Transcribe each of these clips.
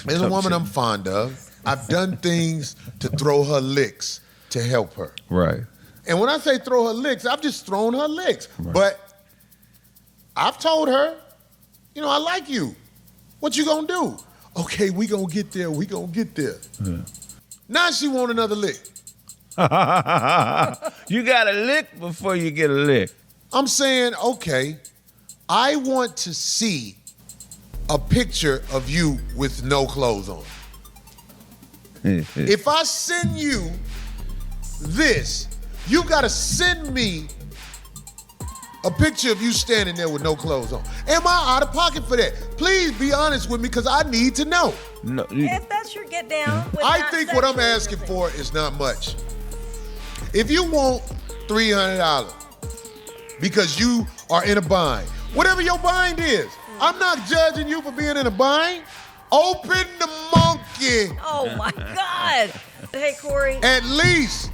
There's a woman I'm fond of. I've done things to throw her licks to help her. Right. And when I say throw her licks, I've just thrown her licks. Right. But I've told her, you know, I like you. What you gonna do? Okay, we gonna get there. We gonna get there. Yeah. Now she want another lick. You got a lick before you get a lick. I'm saying, okay, I want to see a picture of you with no clothes on. If I send you this, you gotta send me a picture of you standing there with no clothes on. Am I out of pocket for that? Please be honest with me, because I need to know. No, if that's your get down. I think what I'm asking for is not much. If you want $300 because you are in a bind, whatever your bind is, I'm not judging you for being in a bind. Open the monkey. Oh my God. Hey, Corey. At least.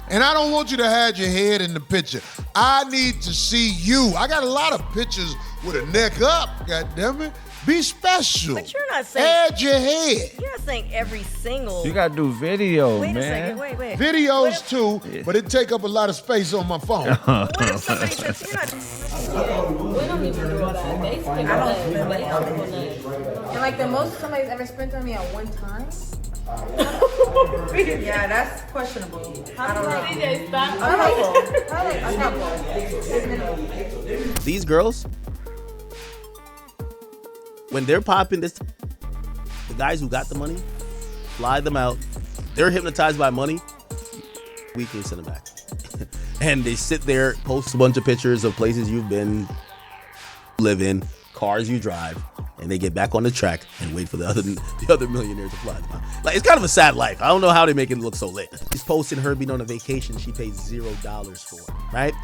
And I don't want you to hide your head in the picture. I need to see you. I got a lot of pictures with a neck up, goddammit. Be special. But you're not saying. Add your head. You're not saying every single. You got to do video, wait man. Wait a second, wait. Videos too, but it take up a lot of space on my phone. What if somebody says you're not. We don't need to do all that. They spend all that. And like the most somebody's ever spent on me at one time? Yeah, that's questionable. I don't know. DJ, stop. These girls, when they're popping this, the guys who got the money, fly them out. They're hypnotized by money. We can send them back. And they sit there, post a bunch of pictures of places you've been, live in, cars you drive, and they get back on the track and wait for the other millionaires to fly them out. Like, it's kind of a sad life. I don't know how they make it look so lit. She's posting her being on a vacation she pays $0 for, right?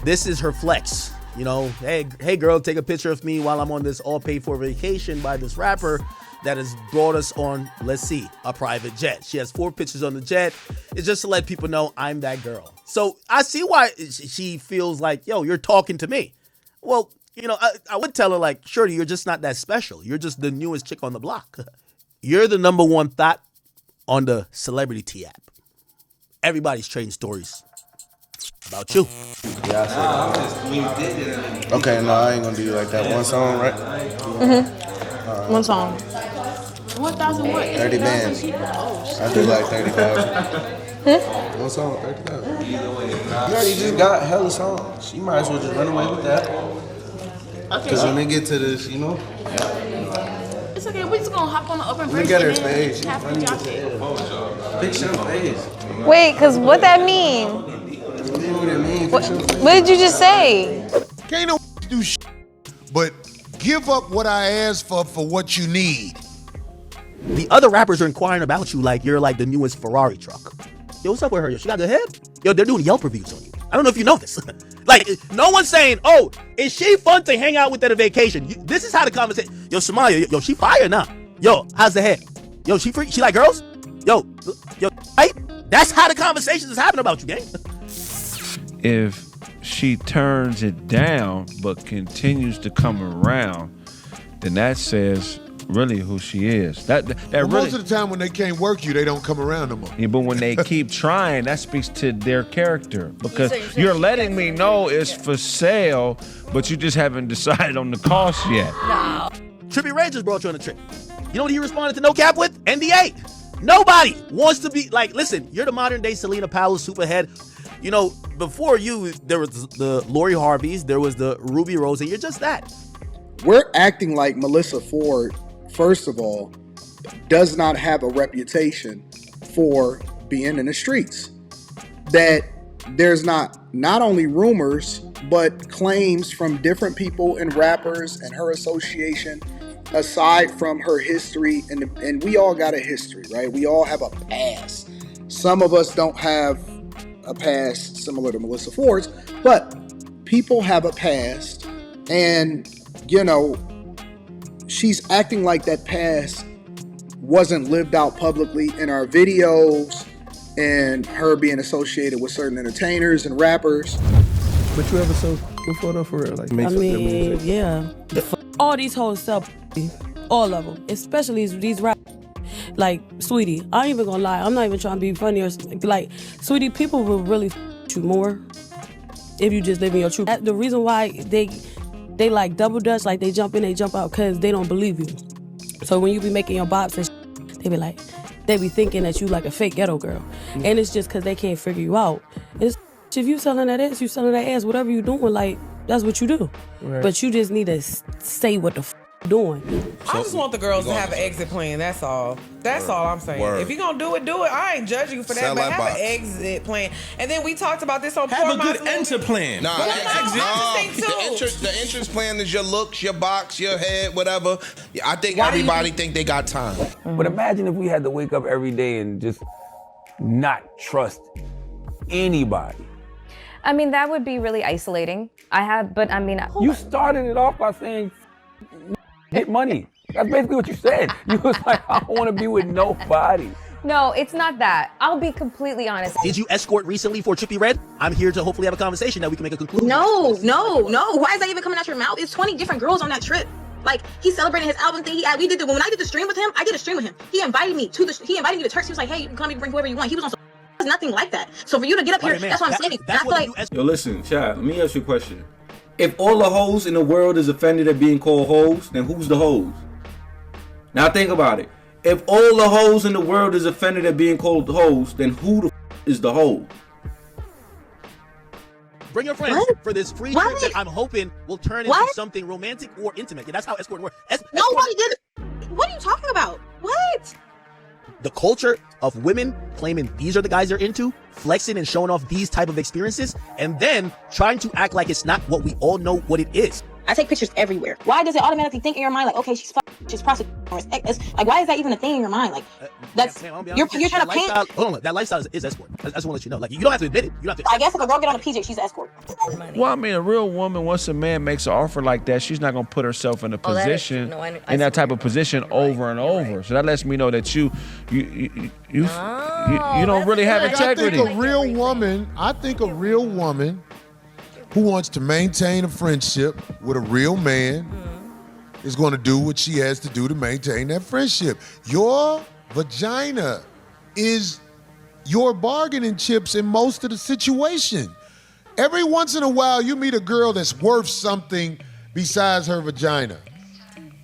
This is her flex. You know, hey girl, take a picture of me while I'm on this all paid for vacation by this rapper that has brought us on, let's see, a private jet. She has 4 pictures on the jet. It's just to let people know I'm that girl. So I see why she feels like, yo, you're talking to me. Well, you know, I would tell her, like, Shorty, you're just not that special. You're just the newest chick on the block. You're the number 1 thought on the Celebrity T app. Everybody's trading stories about you. Yeah, I see. Okay, no, I ain't gonna do you like that. One song, right? Mm-hmm. One song. 1,000 what? 30 bands. I do like 30,000. One song, 30,000. You already just got hella songs. You might as well just run away with that. Because when they get to this, you know. It's okay, we just gonna hop on the open bridge. Look at her face. Fix your face. Wait, because what that mean? What did you just say? Can't no do shit, but give up what I asked for what you need. The other rappers are inquiring about you like you're like the newest Ferrari truck. Yo, what's up with her? Yo, she got the head? Yo, they're doing Yelp reviews on you. I don't know if you know this. Like, no one's saying, oh, is she fun to hang out with at a vacation? This is how the conversation. Yo, Summyah, yo, she fire now. Yo, how's the head? Yo, she free? She like girls? Yo, right? That's how the conversation is happening about you, gang. If she turns it down but continues to come around, then that says really who she is. That well, really, most of the time when they can't work you, they don't come around no more. Yeah, but when they keep trying, that speaks to their character, because you're letting me know it's for sale, but you just haven't decided on the cost yet. No. Trippie Ray just brought you on a trip. You know what he responded to No Cap with? NDA. Nobody wants to be like, listen, you're the modern day Selena Powell superhead. You know, before you, there was the Lori Harveys, there was the Ruby Rose, and you're just that. We're acting like Melyssa Ford, first of all, does not have a reputation for being in the streets. That there's not only rumors, but claims from different people and rappers and her association, aside from her history, and we all got a history, right? We all have a past. Some of us don't have a past similar to Melyssa Ford's, but people have a past, and, you know, she's acting like that past wasn't lived out publicly in our videos and her being associated with certain entertainers and rappers. But you ever so before though, for real? Like, I mean, yeah. All these hoes sell All of them, especially these rap. Like, sweetie, I ain't even gonna lie. I'm not even trying to be funny or like, sweetie, people will really you more if you just live in your truth. The reason why they like double dutch, like they jump in, they jump out, because they don't believe you. So when you be making your bops and they be like, they be thinking that you like a fake ghetto girl. And it's just because they can't figure you out. It's if you selling that ass, you selling that ass, whatever you doing, like, that's what you do. Right. But you just need to say what the you doing. I just want the girls to have an exit plan. That's all. That's all I'm saying. Word. If you're gonna do it, do it. I ain't judging you for that, Sell but that have box. an exit plan. And then we talked about this on Have a Poor good Minds enter plan. Nah, Well, I'm just saying too. the entrance plan is your looks, your box, your head, whatever. I think Why do you everybody think they got time. But imagine if we had to wake up every day and just not trust anybody. I mean, that would be really isolating. You started it off by saying, get money. That's basically what you said. You was like, I don't want to be with nobody. No, it's not that. I'll be completely honest. Did you escort recently for Trippie Redd? I'm here to hopefully have a conversation that we can make a conclusion. No. Why is that even coming out your mouth? It's 20 different girls on that trip. Like, he's celebrating his album thing. When I did the stream with him, I did a stream with him. He invited me to Turks. He was like, hey, you can come, you can bring whoever you want. He was on some nothing like that. So for you to get up here, that's what I'm saying. I feel like Yo, listen, Chad, let me ask you a question. If all the hoes in the world is offended at being called hoes, then who's the hoes? Now think about it. If all the hoes in the world is offended at being called hoes, then who the is the hoe? Bring your friends for this free trip that I'm hoping will turn into something romantic or intimate. Yeah, that's how escort works. nobody did it. What are you talking about? What? The culture of women claiming these are the guys they're into, flexing and showing off these type of experiences, and then trying to act like it's not what we all know what it is. I take pictures everywhere. Why does it automatically think in your mind like, okay, she's prostitute, or like, why is that even a thing in your mind? Like, that's you're trying to paint. Hold on, that lifestyle is escort. I just want to let you know. Like, you don't have to admit it. You don't have to. I guess if a girl get on a PJ, she's an escort. Well, I mean, a real woman, once a man makes an offer like that, she's not gonna put herself in a position, in that type of position over and over. So that lets me know that you don't really have integrity. I think a real woman who wants to maintain a friendship with a real man is going to do what she has to do to maintain that friendship. Your vagina is your bargaining chips in most of the situation. Every once in a while, you meet a girl that's worth something besides her vagina.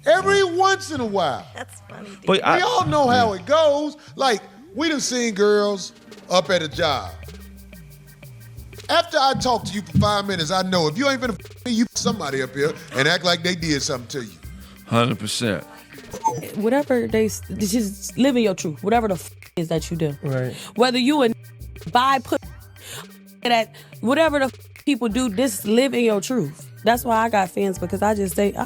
Every once in a while. That's funny. But we all know how it goes. Like, we done seen girls up at a job. After I talk to you for 5 minutes, I know if you ain't finna f me, you put somebody up here and act like they did something to you. 100%. Whatever just live in your truth. Whatever the is that you do. Right. Whether you buy put that whatever the people do, just live in your truth. That's why I got fans, because I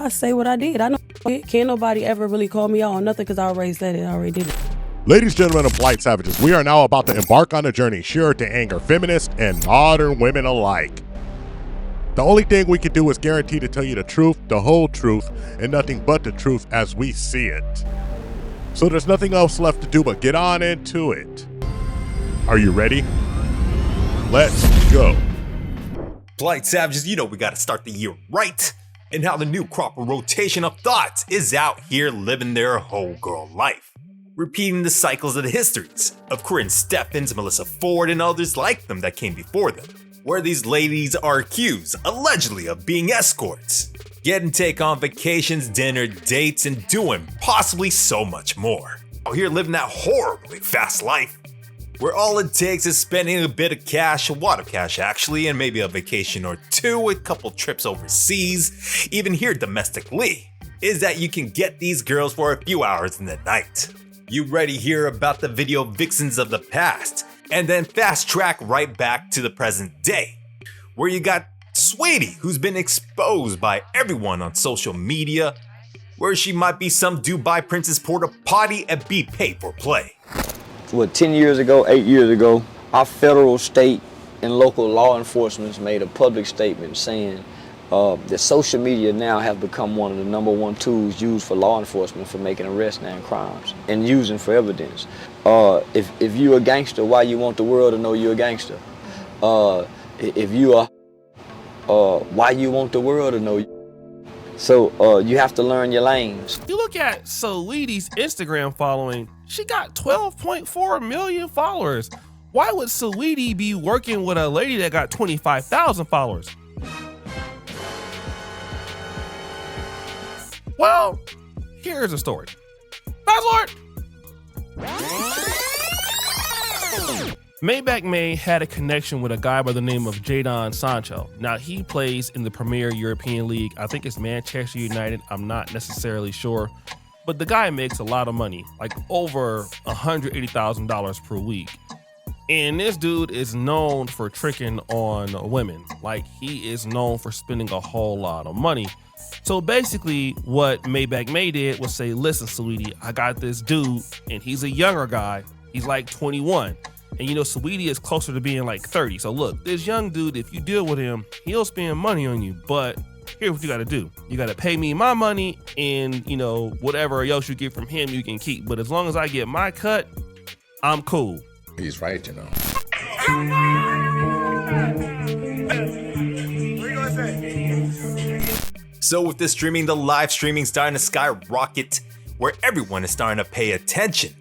say what I did. I know can't nobody ever really call me out on nothing because I already said it. I already did it. Ladies, gentlemen of Polite Savages, we are now about to embark on a journey sure to anger feminists and modern women alike. The only thing we can do is guarantee to tell you the truth, the whole truth, and nothing but the truth as we see it. So there's nothing else left to do but get on into it. Are you ready? Let's go. Polite Savages, you know we gotta start the year right. And how the new crop of rotation of thoughts is out here living their whole girl life. Repeating the cycles of the histories of Corinne Steffens, Melyssa Ford, and others like them that came before them, where these ladies are accused, allegedly, of being escorts, getting take on vacations, dinner, dates, and doing possibly so much more. Out here living that horribly fast life, where all it takes is spending a bit of cash, a lot of cash actually, and maybe a vacation or two, a couple trips overseas, even here domestically, is that you can get these girls for a few hours in the night. You ready to hear about the video vixens of the past, and then fast track right back to the present day, where you got Sweetie, who's been exposed by everyone on social media, where she might be some Dubai princess porta potty and be paid for play. 10 years ago, 8 years ago, our federal, state, and local law enforcement made a public statement saying that social media now have become one of the #1 tools used for law enforcement for making arrests and crimes and using for evidence. If you a gangster, why you want the world to know you're a gangster? If you are, why you want the world to know? So you have to learn your lanes. You look at Saweetie's Instagram following, she got 12.4 million followers. Why would Saweetie be working with a lady that got 25,000 followers? Well, here's a story. Fast forward. Maybach May had a connection with a guy by the name of Jadon Sancho. Now, he plays in the Premier European League. I think it's Manchester United. I'm not necessarily sure. But the guy makes a lot of money, like over $180,000 per week. And this dude is known for tricking on women. Like, he is known for spending a whole lot of money. So basically what Maybach May did was say, listen, Saweetie, I got this dude and he's a younger guy. He's like 21. And you know, Saweetie is closer to being like 30. So look, this young dude, if you deal with him, he'll spend money on you. But here's what you gotta do. You gotta pay me my money and, you know, whatever else you get from him, you can keep. But as long as I get my cut, I'm cool. He's right, you know. So with this streaming, the live streaming starting to skyrocket, where everyone is starting to pay attention.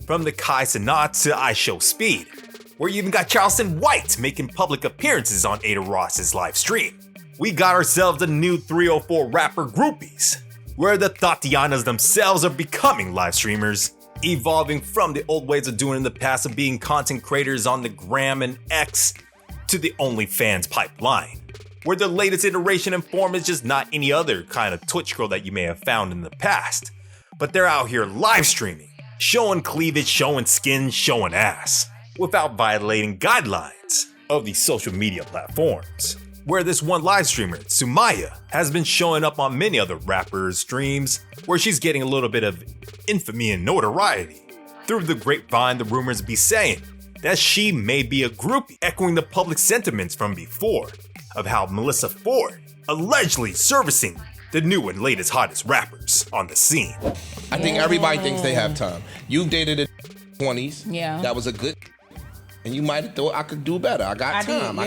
From the Kai Cenat to IShowSpeed, where you even got Charleston White making public appearances on Ada Ross's live stream. We got ourselves a new 304 rapper groupies, where the Tatianas themselves are becoming live streamers, evolving from the old ways of doing in the past of being content creators on the Gram and X to the OnlyFans pipeline, where the latest iteration and form is just not any other kind of Twitch girl that you may have found in the past, but they're out here live streaming, showing cleavage, showing skin, showing ass, without violating guidelines of these social media platforms. Where this one live streamer, Summyah, has been showing up on many other rappers' streams, where she's getting a little bit of infamy and notoriety. Through the grapevine, the rumors be saying that she may be a groupie, echoing the public sentiments from before of how Melyssa Ford allegedly servicing the new and latest hottest rappers on the scene. I think everybody thinks they have time. You've dated in 20s. Yeah. That was a good. And you might have thought I could do better. I got time. I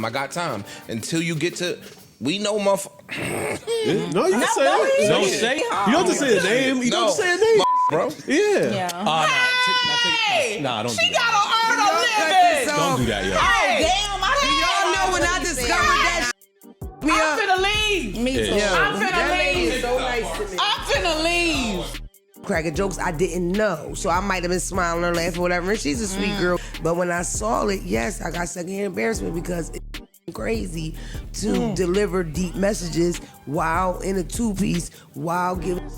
got time. Until you get to, we know motherfucker. No, you can say it. Don't say. You don't have to say a name. You don't have to say a name, bro. Yeah. Nah, don't. She got to earn a living. Don't do that, yo. Oh, damn. Y'all know when I discovered that I'm finna leave. Me too. Yeah. I'm finna leave. So nice to me. I'm finna leave. Cracking jokes I didn't know. So I might have been smiling or laughing or whatever. And she's a sweet girl. But when I saw it, yes, I got secondhand embarrassment because it's crazy to deliver deep messages while in a two-piece, while giving...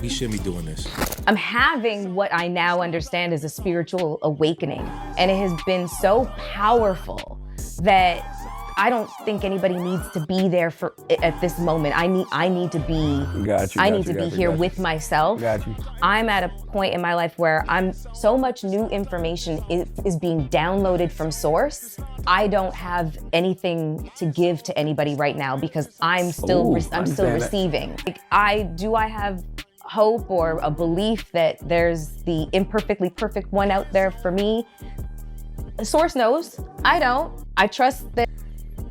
We shouldn't be doing this. I'm having what I now understand is a spiritual awakening. And it has been so powerful that I don't think anybody needs to be there for at this moment. I need to be here with myself. Got you. I'm at a point in my life where so much new information is being downloaded from source. I don't have anything to give to anybody right now because I'm still receiving. Like, I have hope or a belief that there's the imperfectly perfect one out there for me? The source knows. I don't. I trust that.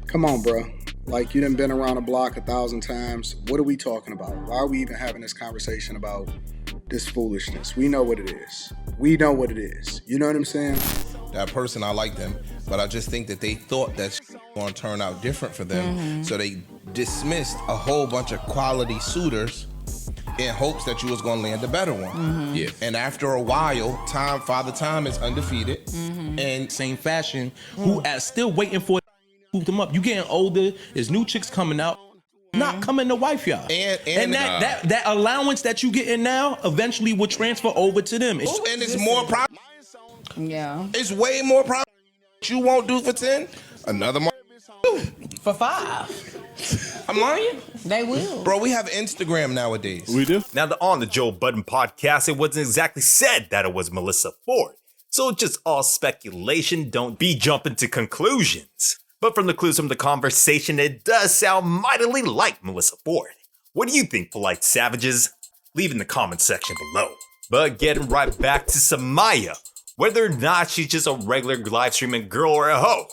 Come on, bro. Like, you done been around the block 1,000 times. What are we talking about? Why are we even having this conversation about this foolishness? We know what it is. We know what it is. You know what I'm saying? That person, I like them, but I just think that they thought that going to turn out different for them. So they dismissed a whole bunch of quality suitors in hopes that you was going to land a better one. Yeah. And after a while, Father Time is undefeated. And same fashion, who still waiting for hoop them up. You getting older, there's new chicks coming out, not coming to wife y'all. And that allowance that you getting now eventually will transfer over to them. And it's more problem. Yeah. It's way more problem you won't do for 10. Another month. For 5. I'm lying? They will. Bro, we have Instagram nowadays. We do? Now, on the Joe Budden podcast, it wasn't exactly said that it was Melyssa Ford. So it's just all speculation. Don't be jumping to conclusions. But from the clues from the conversation, it does sound mightily like Melyssa Ford. What do you think, polite savages? Leave in the comment section below. But getting right back to Summyah, whether or not she's just a regular live streaming girl or a hoe.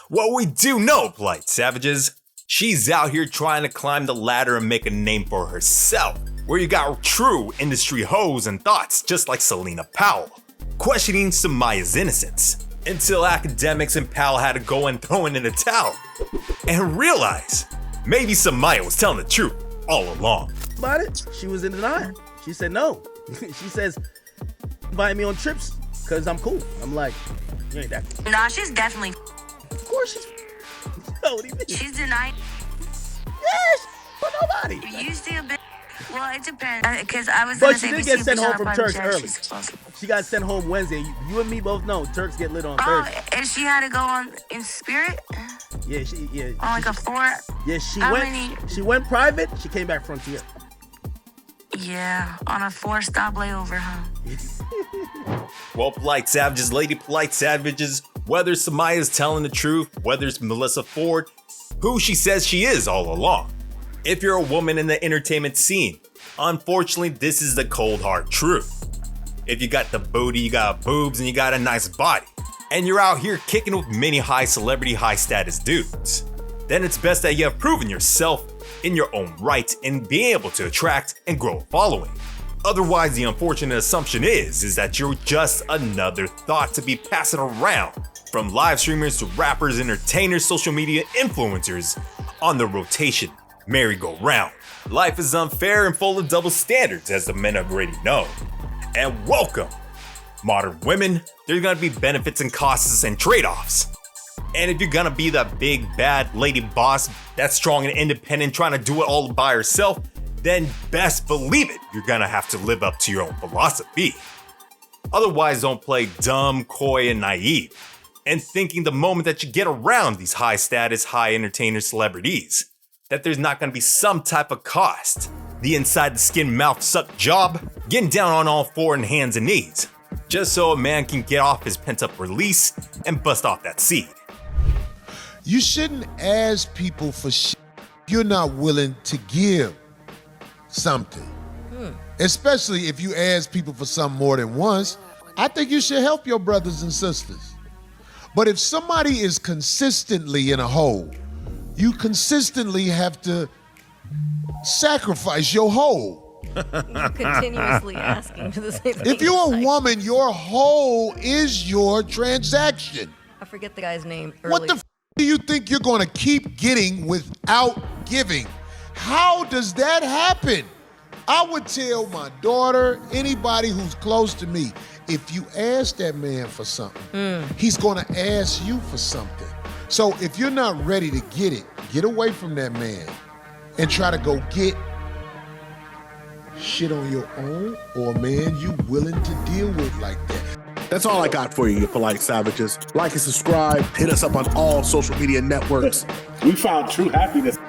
What we do know, polite savages, She's out here trying to climb the ladder and make a name for herself, where you got true industry hoes and thoughts just like Selena Powell, questioning Summyah's innocence, until academics and Powell had to go and throw in the towel and realize maybe Summyah was telling the truth all along. About it, she was in denial. She said no. She says, invite me on trips because I'm cool. I'm like, you ain't that cool. Nah, she's definitely. Of course she's. Yo, what do you mean? She's denying. Yes, but nobody. You still been. Well, it depends. Because I was But gonna she say, did if get she sent was home on from a church private early. chat, She got sent home Wednesday. You and me both know Turks get lit on Thursday. and she had to go on in Spirit Yeah, on like a 4. Yeah, she How went. many? She went private. She came back Frontier. Yeah, on a 4-stop layover, huh? Well, polite savages, lady polite savages, whether Summyah is telling the truth, whether it's Melyssa Ford, who she says she is all along. If you're a woman in the entertainment scene, unfortunately, this is the cold hard truth. If you got the booty, you got boobs, and you got a nice body, and you're out here kicking with many high celebrity, high status dudes, then it's best that you have proven yourself in your own right and being able to attract and grow a following. Otherwise, the unfortunate assumption is that you're just another thought to be passing around from live streamers to rappers, entertainers, social media influencers on the rotation merry-go-round. Life is unfair and full of double standards, as the men have already known. And welcome, modern women. There's gonna be benefits and costs and trade-offs. And if you're gonna be that big, bad lady boss that's strong and independent, trying to do it all by herself, then best believe it, you're gonna have to live up to your own philosophy. Otherwise, don't play dumb, coy, and naive, and thinking the moment that you get around these high status, high entertainer celebrities, that there's not gonna be some type of cost. The inside the skin mouth suck job, getting down on all 4 hands and knees, just so a man can get off his pent up release and bust off that seed. You shouldn't ask people for shit if you're not willing to give something. Especially if you ask people for something more than once. I think you should help your brothers and sisters. But if somebody is consistently in a hole, you consistently have to sacrifice your hole. Continuously asking for the same thing. If you're a woman, your hole is your transaction. I forget the guy's name. What the do you think you're going to keep getting without giving? How does that happen? I would tell my daughter, anybody who's close to me, if you ask that man for something, he's going to ask you for something. So if you're not ready to get it, get away from that man and try to go get shit on your own, or a man you willing to deal with like that. That's all I got for you polite savages. Like and subscribe. Hit us up on all social media networks. We found true happiness.